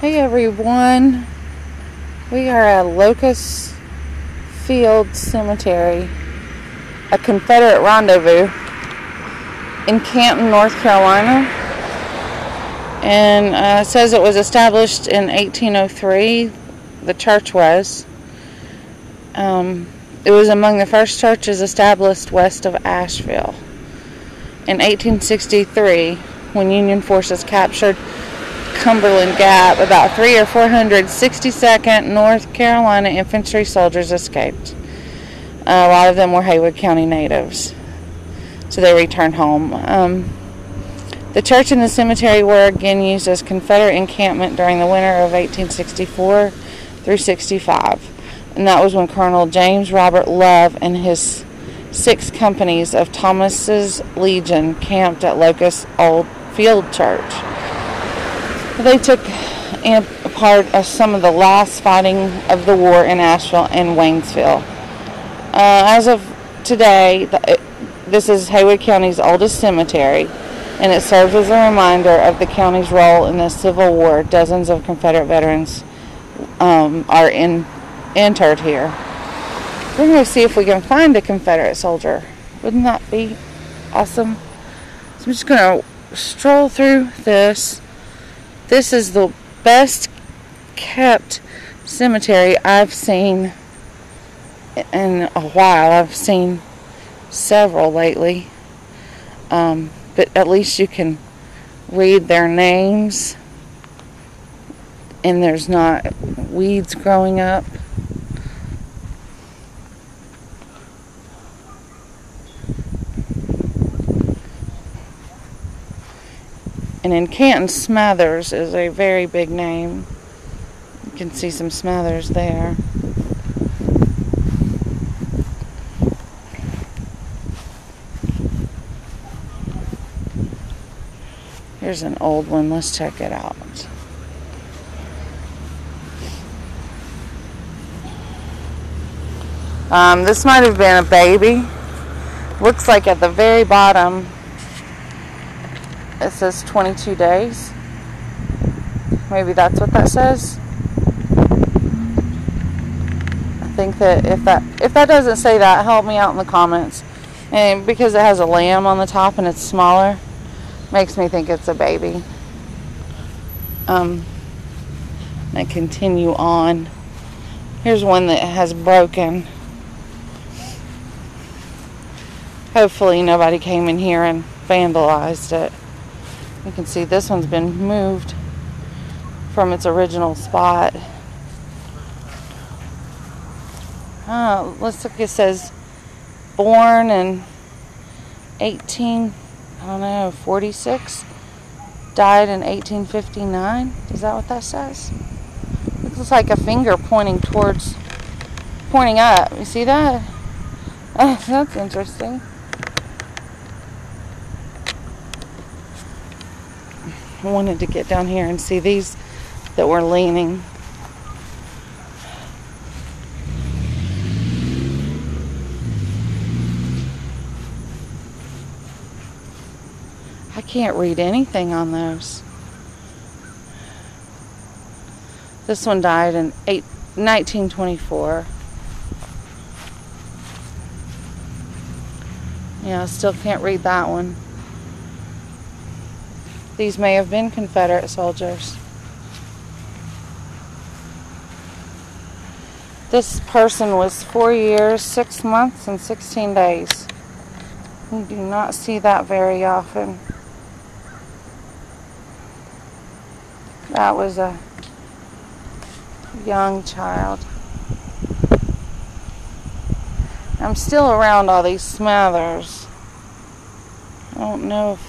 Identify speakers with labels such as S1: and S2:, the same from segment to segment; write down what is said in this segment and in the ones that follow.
S1: Hey everyone, we are at Locust Field Cemetery, a Confederate rendezvous in Canton, North Carolina, and it says it was established in 1803. The church was. It was among the first churches established west of Asheville. In 1863, when Union forces captured Cumberland Gap, about 300 or 400 62nd North Carolina infantry soldiers escaped. A lot of them were Haywood County natives, so they returned home. The church and the cemetery were again used as Confederate encampment during the winter of 1864 through 65, and that was when Colonel James Robert Love and his 6 companies of Thomas's Legion camped at Locust Old Field Church. They took part of some of the last fighting of the war in Asheville and Waynesville. As of today, this is Haywood County's oldest cemetery, and it serves as a reminder of the county's role in the Civil War. Dozens of Confederate veterans are interred here. We're going to see if we can find a Confederate soldier. Wouldn't that be awesome? So I'm just going to stroll through this. This is the best kept cemetery I've seen in a while. I've seen several lately. But at least you can read their names and there's not weeds growing up. And in Canton, Smathers is a very big name. You can see some Smathers there. Here's an old one. Let's check it out. This might have been a baby. Looks like at the very bottom it says 22 days. Maybe that's what that says. I think that if that doesn't say that, help me out in the comments. And because it has a lamb on the top and it's smaller, makes me think it's a baby. I continue on. Here's one that has broken. Hopefully nobody came in here and vandalized it. You can see this one's been moved from its original spot. Looks like it says born in 46, died in 1859. Is that what that says? It looks like a finger pointing up. You see that? Oh, that's interesting. I wanted to get down here and see these that were leaning. I can't read anything on those. This one died in 1924. Yeah, I still can't read that one. These may have been Confederate soldiers. This person was 4 years, 6 months, and 16 days. You do not see that very often. That was a young child. I'm still around all these Smathers. I don't know if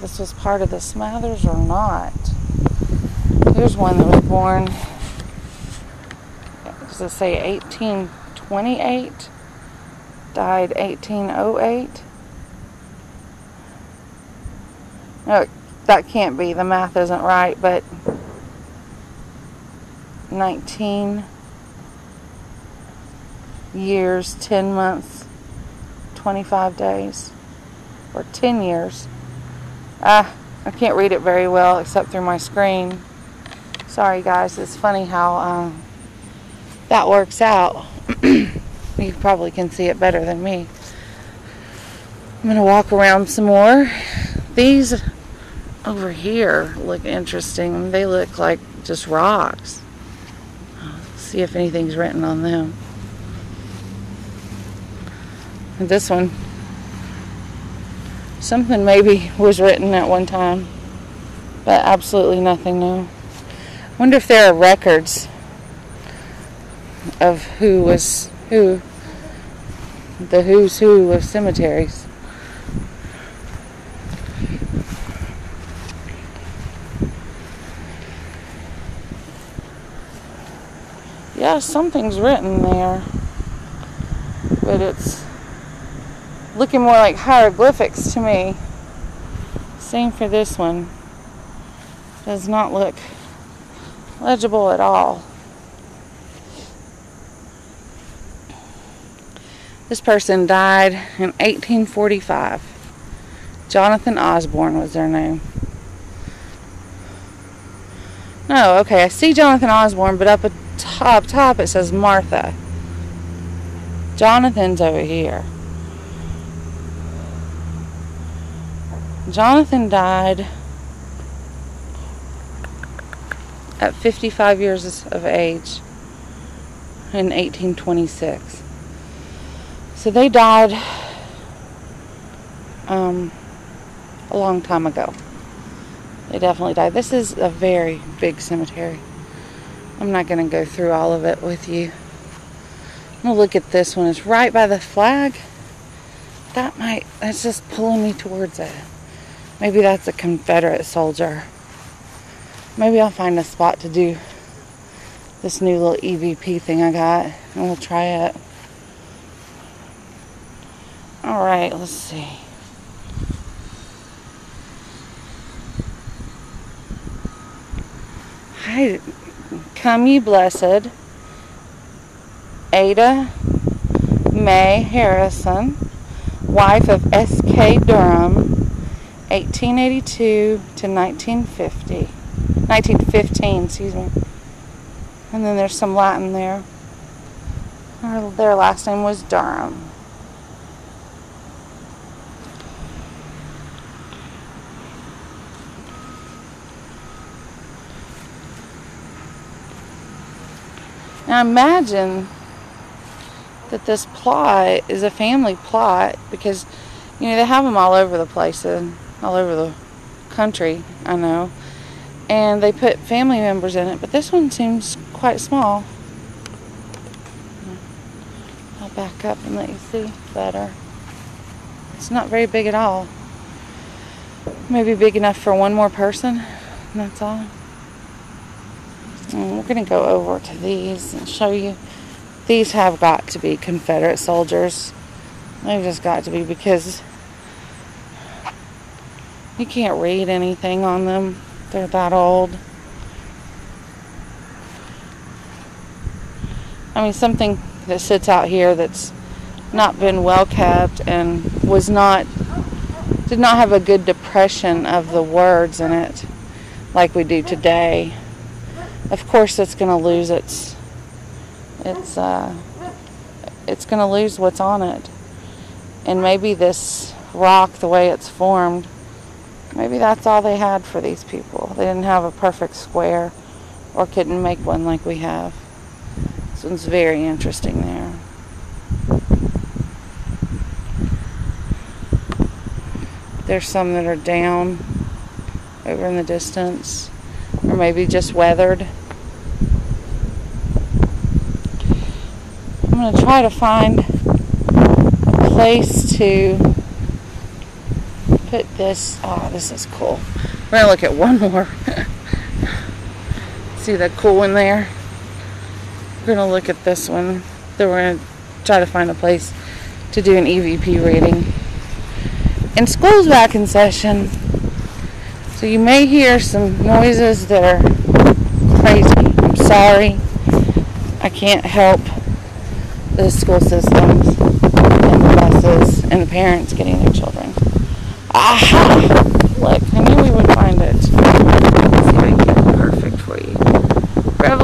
S1: this was part of the Smathers or not. Here's one that was born, does it say 1828? Died 1808? No, that can't be. The math isn't right, but 19 years, 10 months, 25 days, or 10 years. I can't read it very well except through my screen. Sorry guys, it's funny how that works out. You probably can see it better than me. I'm going to walk around some more. These over here look interesting. They look like just rocks. Let's see if anything's written on them. And this one, something maybe was written at one time, but absolutely nothing new. I wonder if there are records of who was who, the who's who of cemeteries. Yeah, something's written there, but it's looking more like hieroglyphics to me. Same for this one. Does not look legible at all. This person died in 1845. Jonathan Osborne was their name. No, okay, I see Jonathan Osborne, but up at top it says Martha. Jonathan's over here. Jonathan died at 55 years of age in 1826. So they died a long time ago. They definitely died. This is a very big cemetery. I'm not going to go through all of it with you. I'm going to look at this one. It's right by the flag. That's just pulling me towards it. Maybe that's a Confederate soldier. Maybe I'll find a spot to do this new little EVP thing I got, and we'll try it. Alright, let's see. Hi, come ye blessed, Ada May Harrison, wife of S.K. Durham, 1882 to 1915, excuse me. And then there's some Latin there. Their last name was Durham. Now imagine that this plot is a family plot, because you know they have them all over the place, all over the country, I know, and they put family members in it, but this one seems quite small. I'll back up and let you see better. It's not very big at all. Maybe big enough for one more person, and that's all. And we're going to go over to these and show you. These have got to be Confederate soldiers. They've just got to be, because you can't read anything on them. They're that old. I mean, something that sits out here that's not been well kept and did not have a good depression of the words in it like we do today. Of course, it's going to lose it's going to lose what's on it. And maybe this rock, the way it's formed, maybe that's all they had for these people. They didn't have a perfect square, or couldn't make one like we have. This one's very interesting there. There's some that are down over in the distance, or maybe just weathered. I'm going to try to find a place to put this. Oh, this is cool. We're going to look at one more. See that cool one there? We're going to look at this one. Then we're going to try to find a place to do an EVP reading. And school's back in session, so you may hear some noises that are crazy. I'm sorry. I can't help the school systems and the buses and the parents getting their children. Aha! Look, I knew we would find it. Let's see if I can get it perfect for you.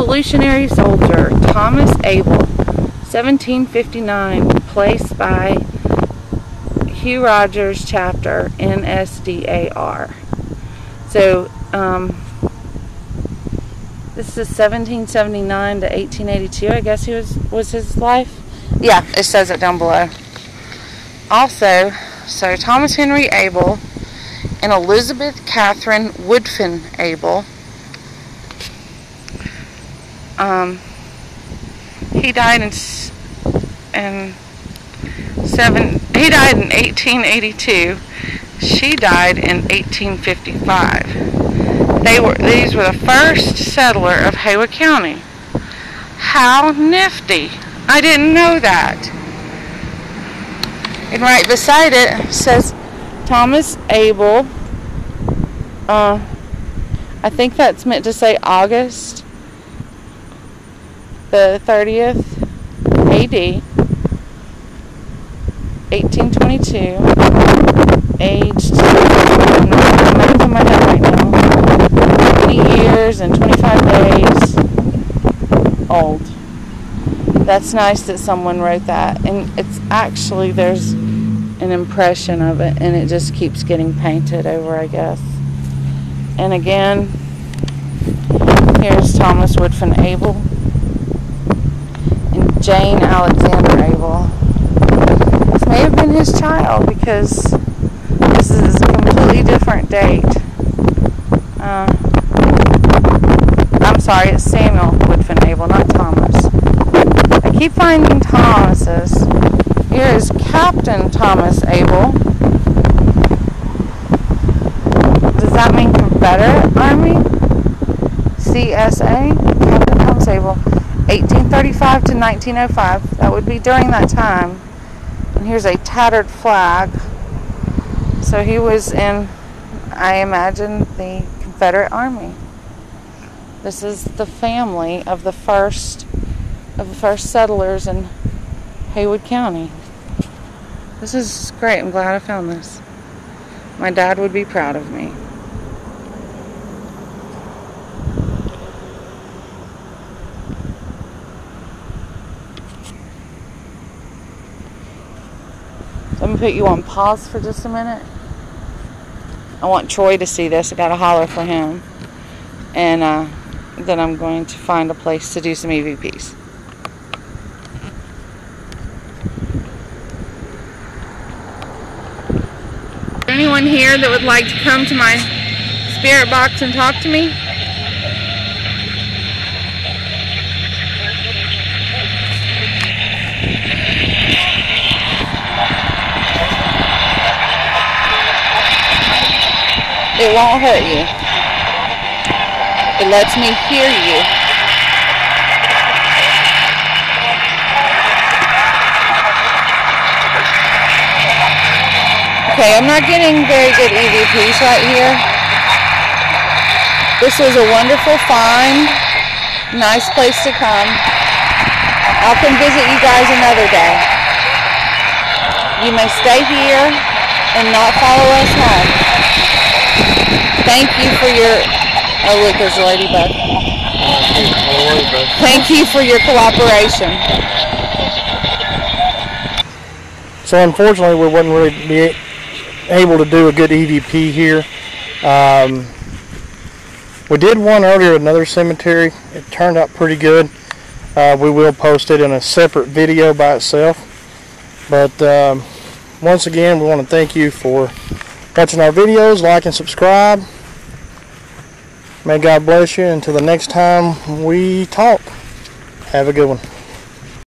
S1: Revolutionary soldier Thomas Abel, 1759, placed by Hugh Rogers chapter, NSDAR. So, this is 1779 to 1882, I guess was his life. Yeah, it says it down below. Also, so Thomas Henry Abel and Elizabeth Catherine Woodfin Abel. He died in 1882. She died in 1855. These were the first settler of Haywood County. How nifty! I didn't know that. And right beside it says Thomas Abel. I think that's meant to say August the 30th AD, 1822, aged, I'm not in my head right now, 20 years and 25 days old. That's nice that someone wrote that, and it's actually, there's an impression of it, and it just keeps getting painted over, I guess. And again, here's Thomas Woodfin Abel and Jane Alexander Abel. This may have been his child, because this is a completely different date. I'm sorry, it's Samuel Woodfin Abel, not Thomas. I keep finding Thomases. Here is Captain Thomas Abel. Does that mean Confederate Army? CSA? Captain Thomas Abel. 1835 to 1905. That would be during that time. And here's a tattered flag. So he was in, I imagine, the Confederate Army. This is the family of the first settlers in Haywood County. This is great. I'm glad I found this. My dad would be proud of me. So I'm going to put you on pause for just a minute. I want Troy to see this. I got to holler for him. And then I'm going to find a place to do some EVPs. Is there anyone here that would like to come to my spirit box and talk to me? It won't hurt you. It lets me hear you. Okay, I'm not getting very good EVPs right here. This was a wonderful find. Nice place to come. I'll come visit you guys another day. You may stay here and not follow us home. Thank you for your... Oh, look, there's a ladybug. Thank you for your cooperation.
S2: So unfortunately, we wouldn't really be able to do a good EVP here. We did one earlier at another cemetery. It turned out pretty good. We will post it in a separate video by itself. But once again, we want to thank you for watching our videos. Like and subscribe. May God bless you. Until the next time we talk, have a good one.